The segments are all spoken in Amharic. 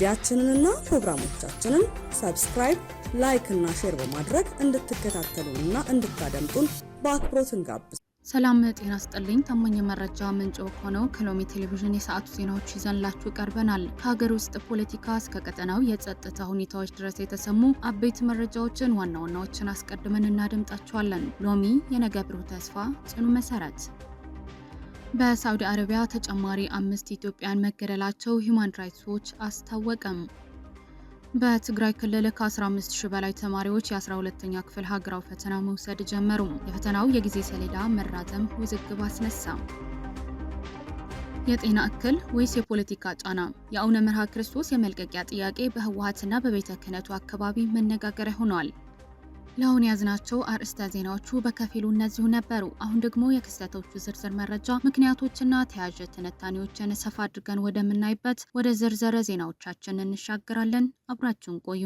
ሚዲያችንንና ፕሮግራሞቻችንን ሰብስክራይብ፣ ላይክ እና ሼር በማድረግ እንድትከታተሉንና እንድታደምጡን በአክብሮት እንጋብዛለን። ሰላም ጤና ይስጥልኝ። ታማኝ መረጃ ምንጭ ሆነው ከሎሚ ቴሌቪዥን የሰዓቱ ዜናዎች ይዘንላችሁ ቀርበናል። ከሀገር ውስጥ ፖለቲካ እስከ ቀጠናው የጸጥታ ሁኔታዎች ድረስ የተሰሙ አበይት መረጃዎችን ዋና ዋናዎችን አስቀድመን እናደምጣችኋለን። ሎሚ የነገ ብሩህ ተስፋ ጽኑ መሰረት። በሳውዲ አረቢያ ተጨማሪ 5 ኢትዮጵያን መገደላቸው ሂውማን ራይትስ ዎች አስታወቀም። በትግራይ ክልል ከ15000 በላይ ተማሪዎች የ12ኛ ክፍል ሀገራዊ ፈተና መውሰድ ጀመሩ። የፈተናው የጊዜ ሰሌዳ መራዘም ውዝግብ አስነሳ። የጤና እክል ወይስ የፖለቲካ ጫና? የአቡነ መርሃ ክርስቶስ የመልቀቂያ ጥያቄ በህወሓትና በቤተ ክህነቱ አካባቢ መነጋገሪያ ሆኗል። ለአሁን ያዝናቸው አርዕስተ ዜናዎቹ በከፊሉ እነዚሁ ነበሩ። አሁን ደግሞ የክስተቶቹ ዝርዝር መረጃ፣ ምክንያቶችና ተያያዥ ትንታኔዎችን ሰፋ አድርገን ወደምናይበት ወደ ዝርዝር ዜናዎቻችን እንሻገራለን። አብራችሁን ቆዩ።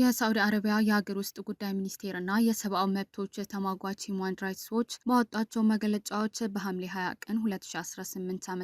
የሳውዲ አረቢያ የሀገር ውስጥ ጉዳይ ሚኒስቴር እና የሰብአዊ መብቶች ተሟጋች ሂውማን ራይትስ ዎች ባወጣቸው መግለጫዎች በሐምሌ 20 ቀን 2018 ዓ.ም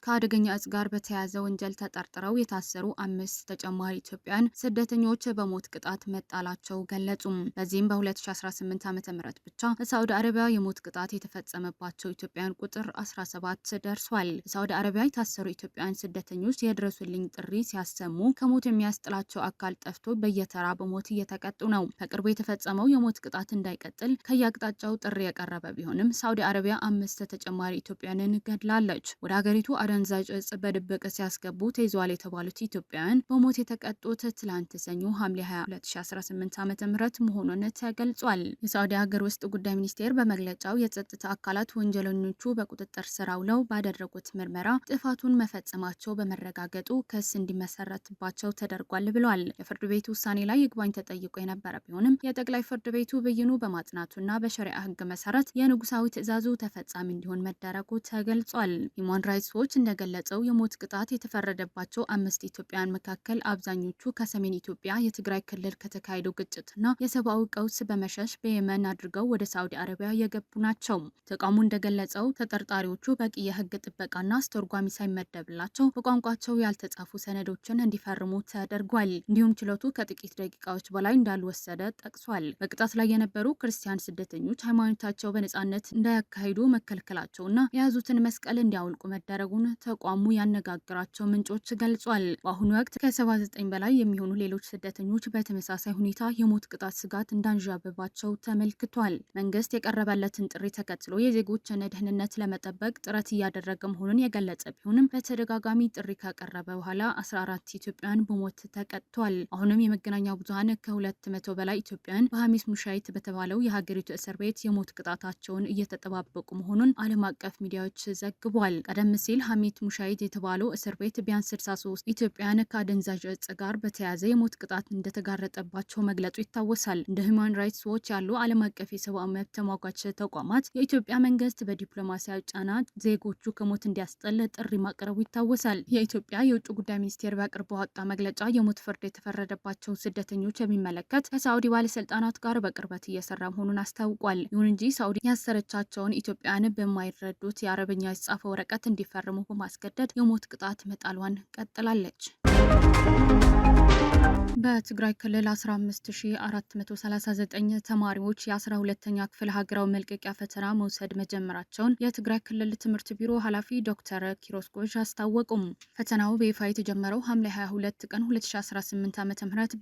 ከአደገኛ እጽ ጋር በተያያዘ ወንጀል ተጠርጥረው የታሰሩ 5 ተጨማሪ ኢትዮጵያውያን ስደተኞች በሞት ቅጣት መጣላቸው ገለጹ። በዚህም በ2018 ዓ.ም ብቻ በሳውዲ አረቢያ የሞት ቅጣት የተፈጸመባቸው ኢትዮጵያውያን ቁጥር 17 ደርሷል። በሳውዲ አረቢያ የታሰሩ ኢትዮጵያውያን ስደተኞች የድረሱልኝ ጥሪ ሲያሰሙ ከሞት የሚያስጥላቸው አካል ጠፍቶ በየተራ በሞት እየተቀጡ ነው። በቅርቡ የተፈጸመው የሞት ቅጣት እንዳይቀጥል ከየአቅጣጫው ጥሪ የቀረበ ቢሆንም ሳውዲ አረቢያ 5 ተጨማሪ ኢትዮጵያውያንን ገድላለች። ወደ ሀገሪቱ አደንዛዥ እጽ በድብቅ ሲያስገቡ ተይዘዋል የተባሉት ኢትዮጵያውያን በሞት የተቀጡት ትላንት ሰኞ ሐምሌ 20 2018 ዓ.ም መሆኑን ተገልጿል። የሳውዲ ሀገር ውስጥ ጉዳይ ሚኒስቴር በመግለጫው የጸጥታ አካላት ወንጀለኞቹ በቁጥጥር ስር ውለው ባደረጉት ምርመራ ጥፋቱን መፈጸማቸው በመረጋገጡ ክስ እንዲመሰረትባቸው ተደርጓል ብሏል። የፍርድ ቤት ውሳኔ ላይ ይግባኝ ተጠይቆ የነበረ ቢሆንም የጠቅላይ ፍርድ ቤቱ ብይኑ በማጽናቱና በሸሪዓ ሕግ መሰረት የንጉሳዊ ትዕዛዙ ተፈጻሚ እንዲሆን መደረጉ ተገልጿል። ሂውማን ራይትስ ዎች እንደገለጸው የሞት ቅጣት የተፈረደባቸው 5 ኢትዮጵያውያን መካከል አብዛኞቹ ከሰሜን ኢትዮጵያ የትግራይ ክልል ከተካሄደው ግጭትና የሰብአዊ ቀውስ በመሸሽ በየመን አድርገው ወደ ሳውዲ አረቢያ የገቡ ናቸው። ተቋሙ እንደገለጸው ተጠርጣሪዎቹ በቂ የሕግ ጥበቃና አስተርጓሚ ሳይመደብላቸው በቋንቋቸው ያልተጻፉ ሰነዶችን እንዲፈርሙ ተደርጓል። እንዲሁም ችሎቱ ከጥቂት ደቂቃዎች በላይ እንዳልወሰደ ጠቅሷል። በቅጣት ላይ የነበሩ ክርስቲያን ስደተኞች ሃይማኖታቸው በነጻነት እንዳያካሂዱ መከልከላቸውና የያዙትን መስቀል እንዲያወልቁ መደረጉን ተቋሙ ያነጋገራቸው ምንጮች ገልጿል። በአሁኑ ወቅት ከ79 በላይ የሚሆኑ ሌሎች ስደተኞች በተመሳሳይ ሁኔታ የሞት ቅጣት ስጋት እንዳንዣበባቸው ተመልክቷል። መንግስት የቀረበለትን ጥሪ ተከትሎ የዜጎችን ደህንነት ለመጠበቅ ጥረት እያደረገ መሆኑን የገለጸ ቢሆንም በተደጋጋሚ ጥሪ ከቀረበ በኋላ 14 ኢትዮጵያውያን በሞት ተቀጥቷል። አሁንም የመገናኛ ብዙሃን ከ200 በላይ ኢትዮጵያውያን በሐሚስ ሙሻይት በተባለው የሀገሪቱ እስር ቤት የሞት ቅጣታቸውን እየተጠባበቁ መሆኑን ዓለም አቀፍ ሚዲያዎች ዘግቧል። ቀደም ሲል ሐሚት ሙሻይት የተባለው እስር ቤት ቢያንስ 63 ኢትዮጵያውያን ከአደንዛዥ እጽ ጋር በተያያዘ የሞት ቅጣት እንደተጋረጠባቸው መግለጹ ይታወሳል። እንደ ሂውማን ራይትስ ዎች ያሉ ዓለም አቀፍ የሰብአዊ መብት ተሟጋች ተቋማት የኢትዮጵያ መንግስት በዲፕሎማሲያዊ ጫና ዜጎቹ ከሞት እንዲያስጥል ጥሪ ማቅረቡ ይታወሳል። የኢትዮጵያ የውጭ ጉዳይ ሚኒስቴር በቅርቡ ባወጣ መግለጫ የሞት ፍርድ የተፈረደባቸው ስደተኞች የሚመለከት ከሳውዲ ባለስልጣናት ጋር በቅርበት እየሰራ መሆኑን አስታውቋል። ይሁን እንጂ ሳውዲ ያሰረቻቸውን ኢትዮጵያን በማይረዱት የአረብኛ የተጻፈ ወረቀት እንዲፈርሙ በማስገደድ የሞት ቅጣት መጣሏን ቀጥላለች። በትግራይ ክልል 15439 ተማሪዎች የ12ኛ ክፍል ሀገራዊ መልቀቂያ ፈተና መውሰድ መጀመራቸውን የትግራይ ክልል ትምህርት ቢሮ ኃላፊ ዶክተር ኪሮስ ጎዥ አስታወቁም። ፈተናው በይፋ የተጀመረው ሐምሌ 22 ቀን 2018 ዓ.ም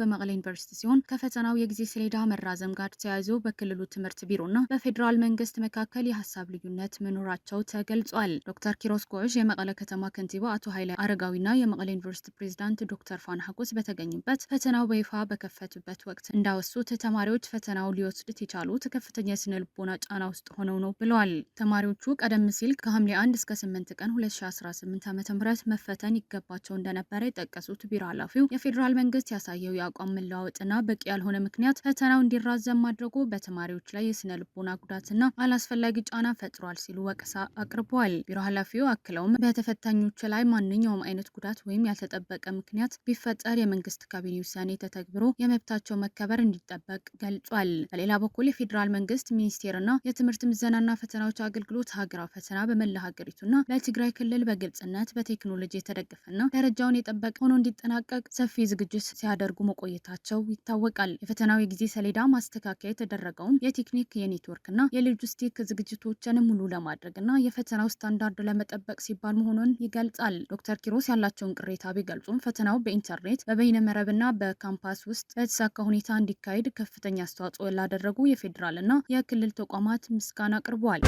በመቀሌ ዩኒቨርሲቲ ሲሆን ከፈተናው የጊዜ ሰሌዳ መራዘም ጋር ተያይዞ በክልሉ ትምህርት ቢሮና በፌዴራል መንግስት መካከል የሀሳብ ልዩነት መኖራቸው ተገልጿል። ዶክተር ኪሮስ ጎዥ የመቀለ ከተማ ከንቲባ አቶ ኃይለ አረጋዊና የመቀሌ ዩኒቨርሲቲ ፕሬዝዳንት ዶክተር ፋና ሐጎስ በተገኙበት ፈተናው በይፋ በከፈቱበት ወቅት እንዳወሱት ተማሪዎች ፈተናው ሊወስዱት የቻሉት ከፍተኛ የስነ ልቦና ጫና ውስጥ ሆነው ነው ብለዋል። ተማሪዎቹ ቀደም ሲል ከሐምሌ 1 እስከ 8 ቀን 2018 ዓ.ም መፈተን ይገባቸው እንደነበረ የጠቀሱት ቢሮ ኃላፊው የፌዴራል መንግስት ያሳየው የአቋም መለዋወጥና በቂ ያልሆነ ምክንያት ፈተናው እንዲራዘም ማድረጉ በተማሪዎች ላይ የስነ ልቦና ጉዳትና አላስፈላጊ ጫና ፈጥሯል ሲሉ ወቀሳ አቅርበዋል። ቢሮ ኃላፊው አክለውም በተፈታኞች ላይ ማንኛውም አይነት ጉዳት ወይም ያልተጠበቀ ምክንያት ቢፈጠር የመንግስት ካቢኔ ውሳኔ ተተግብሮ የመብታቸው መከበር እንዲጠበቅ ገልጿል። በሌላ በኩል የፌዴራል መንግስት ሚኒስቴርና የትምህርት ምዘናና ፈተናዎች አገልግሎት ሀገራዊ ፈተና በመላ ሀገሪቱና ለትግራይ ክልል በግልጽነት በቴክኖሎጂ የተደገፈና ደረጃውን የጠበቀ ሆኖ እንዲጠናቀቅ ሰፊ ዝግጅት ሲያደርጉ መቆየታቸው ይታወቃል። የፈተናው የጊዜ ሰሌዳ ማስተካከያ የተደረገውም የቴክኒክ የኔትወርክና የሎጂስቲክ ዝግጅቶችን ሙሉ ለማድረግና የፈተናው ስታንዳርድ ለመጠበቅ ሲባል መሆኑን ይገልጻል። ዶክተር ኪሮስ ያላቸውን ቅሬታ ቢገልጹም ፈተናው በኢንተርኔት በበይነ መረብና በካምፓስ ውስጥ በተሳካ ሁኔታ እንዲካሄድ ከፍተኛ አስተዋጽኦ ላደረጉ የፌዴራልና የክልል ተቋማት ምስጋና አቅርበዋል።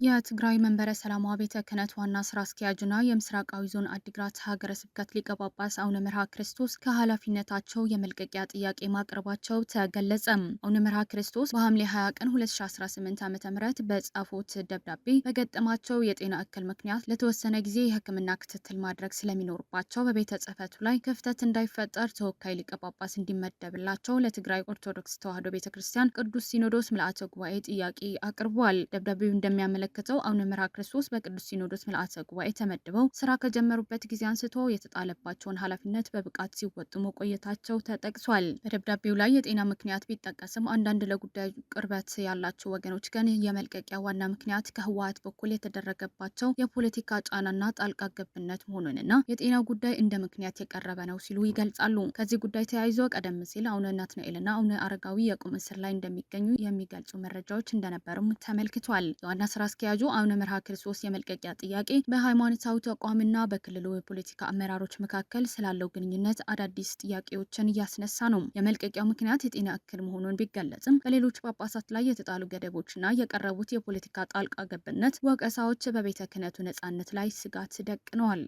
የትግራይ መንበረ ሰላማ ቤተ ክህነት ዋና ስራ አስኪያጅና የምስራቃዊ ዞን አዲግራት ሀገረ ስብከት ሊቀ ጳጳስ አቡነ መርሃ ክርስቶስ ከኃላፊነታቸው የመልቀቂያ ጥያቄ ማቅረባቸው ተገለጸ። አቡነ መርሃ ክርስቶስ በሐምሌ 20 ቀን 2018 ዓ.ም በጻፉት ደብዳቤ በገጠማቸው የጤና እክል ምክንያት ለተወሰነ ጊዜ የሕክምና ክትትል ማድረግ ስለሚኖርባቸው በቤተ ጽሕፈቱ ላይ ክፍተት እንዳይፈጠር ተወካይ ሊቀ ጳጳስ እንዲመደብላቸው ለትግራይ ኦርቶዶክስ ተዋሕዶ ቤተ ክርስቲያን ቅዱስ ሲኖዶስ ምልአተ ጉባኤ ጥያቄ አቅርቧል። ደብዳቤው እንደሚያመለክተው አቡነ መርሃ ክርስቶስ በቅዱስ ሲኖዶስ ምልአተ ጉባኤ ተመድበው ስራ ከጀመሩበት ጊዜ አንስቶ የተጣለባቸውን ኃላፊነት በብቃት ሲወጡ መቆየታቸው ተጠቅሷል። በደብዳቤው ላይ የጤና ምክንያት ቢጠቀስም አንዳንድ ለጉዳዩ ቅርበት ያላቸው ወገኖች ግን የመልቀቂያ ዋና ምክንያት ከህወሓት በኩል የተደረገባቸው የፖለቲካ ጫናና ጣልቃ ገብነት መሆኑንና የጤና ጉዳይ እንደ ምክንያት የቀረበ ነው ሲሉ ይገልጻሉ። ከዚህ ጉዳይ ተያይዞ ቀደም ሲል አቡነ ናትናኤልና አቡነ አረጋዊ የቁም እስር ላይ እንደሚገኙ የሚገልጹ መረጃዎች እንደነበሩም ተመልክቷል። የዋና ስራ አስኪያጁ አቡነ መርሃ ክርስቶስ የመልቀቂያ ጥያቄ በሃይማኖታዊ ተቋምና በክልሉ የፖለቲካ አመራሮች መካከል ስላለው ግንኙነት አዳዲስ ጥያቄዎችን እያስነሳ ነው። የመልቀቂያው ምክንያት የጤና እክል መሆኑን ቢገለጽም በሌሎች ጳጳሳት ላይ የተጣሉ ገደቦችና የቀረቡት የፖለቲካ ጣልቃ ገብነት ወቀሳዎች በቤተ ክህነቱ ነጻነት ላይ ስጋት ደቅነዋል።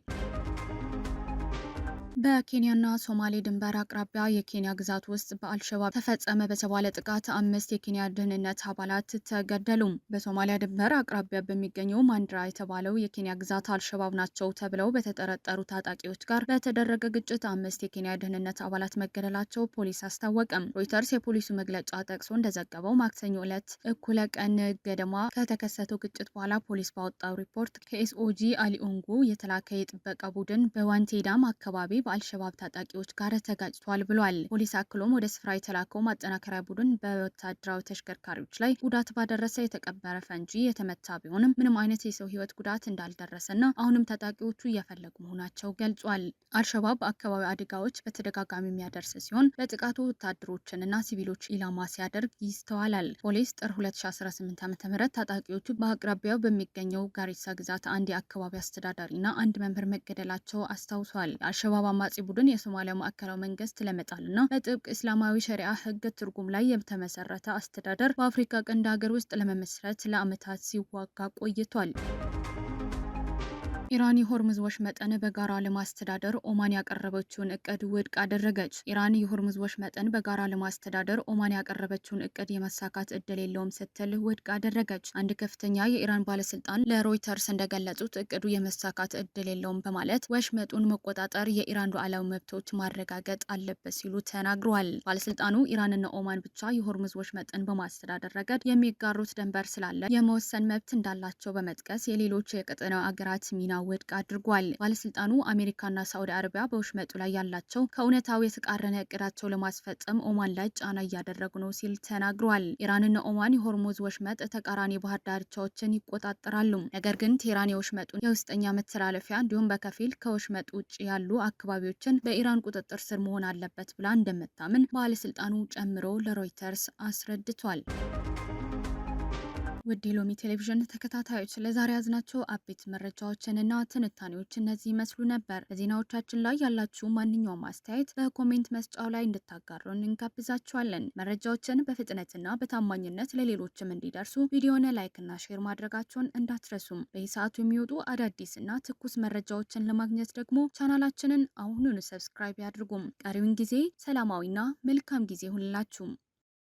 በኬንያና ሶማሌ ድንበር አቅራቢያ የኬንያ ግዛት ውስጥ በአልሸባብ ተፈጸመ በተባለ ጥቃት 5 የኬንያ ደህንነት አባላት ተገደሉ። በሶማሊያ ድንበር አቅራቢያ በሚገኘው ማንድራ የተባለው የኬንያ ግዛት አልሸባብ ናቸው ተብለው በተጠረጠሩ ታጣቂዎች ጋር በተደረገ ግጭት 5 የኬንያ ደህንነት አባላት መገደላቸው ፖሊስ አስታወቀም። ሮይተርስ የፖሊሱ መግለጫ ጠቅሶ እንደዘገበው ማክሰኞ ዕለት እኩለ ቀን ገደማ ከተከሰተው ግጭት በኋላ ፖሊስ ባወጣው ሪፖርት ከኤስኦጂ አሊኦንጉ የተላከ የጥበቃ ቡድን በዋንቴዳም አካባቢ በአልሸባብ ታጣቂዎች ጋር ተጋጭቷል ብሏል። ፖሊስ አክሎም ወደ ስፍራ የተላከው ማጠናከሪያ ቡድን በወታደራዊ ተሽከርካሪዎች ላይ ጉዳት ባደረሰ የተቀበረ ፈንጂ የተመታ ቢሆንም ምንም አይነት የሰው ሕይወት ጉዳት እንዳልደረሰና አሁንም ታጣቂዎቹ እየፈለጉ መሆናቸው ገልጿል። አልሸባብ በአካባቢው አደጋዎች በተደጋጋሚ የሚያደርስ ሲሆን በጥቃቱ ወታደሮችንና ሲቪሎች ኢላማ ሲያደርግ ይስተዋላል። ፖሊስ ጥር 2018 ዓ.ም ታጣቂዎቹ በአቅራቢያው በሚገኘው ጋሪሳ ግዛት አንድ የአካባቢ አስተዳዳሪና አንድ መምህር መገደላቸው አስታውሷል። የአልሸባብ አማጺ ቡድን የሶማሊያ ማዕከላዊ መንግስት ለመጣልና በጥብቅ እስላማዊ ሸሪዓ ህግ ትርጉም ላይ የተመሰረተ አስተዳደር በአፍሪካ ቀንድ ሀገር ውስጥ ለመመስረት ለዓመታት ሲዋጋ ቆይቷል። ኢራን የሆርሙዝ ወሽመጥን በጋራ ለማስተዳደር ኦማን ያቀረበችውን እቅድ ውድቅ አደረገች። ኢራን የሆርሙዝ ወሽመጥን በጋራ ለማስተዳደር ኦማን ያቀረበችውን እቅድ የመሳካት እድል የለውም ስትል ውድቅ አደረገች። አንድ ከፍተኛ የኢራን ባለስልጣን ለሮይተርስ እንደገለጹት እቅዱ የመሳካት እድል የለውም በማለት ወሽመጡን መቆጣጠር የኢራን ሉዓላዊ መብቶች ማረጋገጥ አለበት ሲሉ ተናግረዋል። ባለስልጣኑ ኢራንና ኦማን ብቻ የሆርሙዝ ወሽመጥን በማስተዳደር ረገድ የሚጋሩት ድንበር ስላለ የመወሰን መብት እንዳላቸው በመጥቀስ የሌሎች የቀጠናው አገራት ሚና ውድቅ አድርጓል። ባለስልጣኑ አሜሪካና ሳዑዲ አረቢያ በወሽመጡ ላይ ያላቸው ከእውነታው የተቃረነ እቅዳቸው ለማስፈጸም ኦማን ላይ ጫና እያደረጉ ነው ሲል ተናግሯል። ኢራንና ኦማን የሆርሙዝ ወሽመጥ ተቃራኒ ባህር ዳርቻዎችን ይቆጣጠራሉ። ነገር ግን ቴህራን የወሽመጡን የውስጠኛ መተላለፊያ እንዲሁም በከፊል ከወሽመጡ ውጭ ያሉ አካባቢዎችን በኢራን ቁጥጥር ስር መሆን አለበት ብላ እንደምታምን ባለስልጣኑ ጨምሮ ለሮይተርስ አስረድቷል። ውድ ሎሚ ቴሌቪዥን ተከታታዮች ለዛሬ ያዝናቸው አቤት መረጃዎችንና ትንታኔዎች እነዚህ ይመስሉ ነበር። በዜናዎቻችን ላይ ያላችሁ ማንኛውም አስተያየት በኮሜንት መስጫው ላይ እንድታጋሩን እንጋብዛችኋለን። መረጃዎችን በፍጥነትና በታማኝነት ለሌሎችም እንዲደርሱ ቪዲዮን ላይክና ሼር ማድረጋችሁን እንዳትረሱም። በየሰዓቱ የሚወጡ አዳዲስና ትኩስ መረጃዎችን ለማግኘት ደግሞ ቻናላችንን አሁኑን ሰብስክራይብ ያድርጉም። ቀሪውን ጊዜ ሰላማዊና መልካም ጊዜ ሁንላችሁም።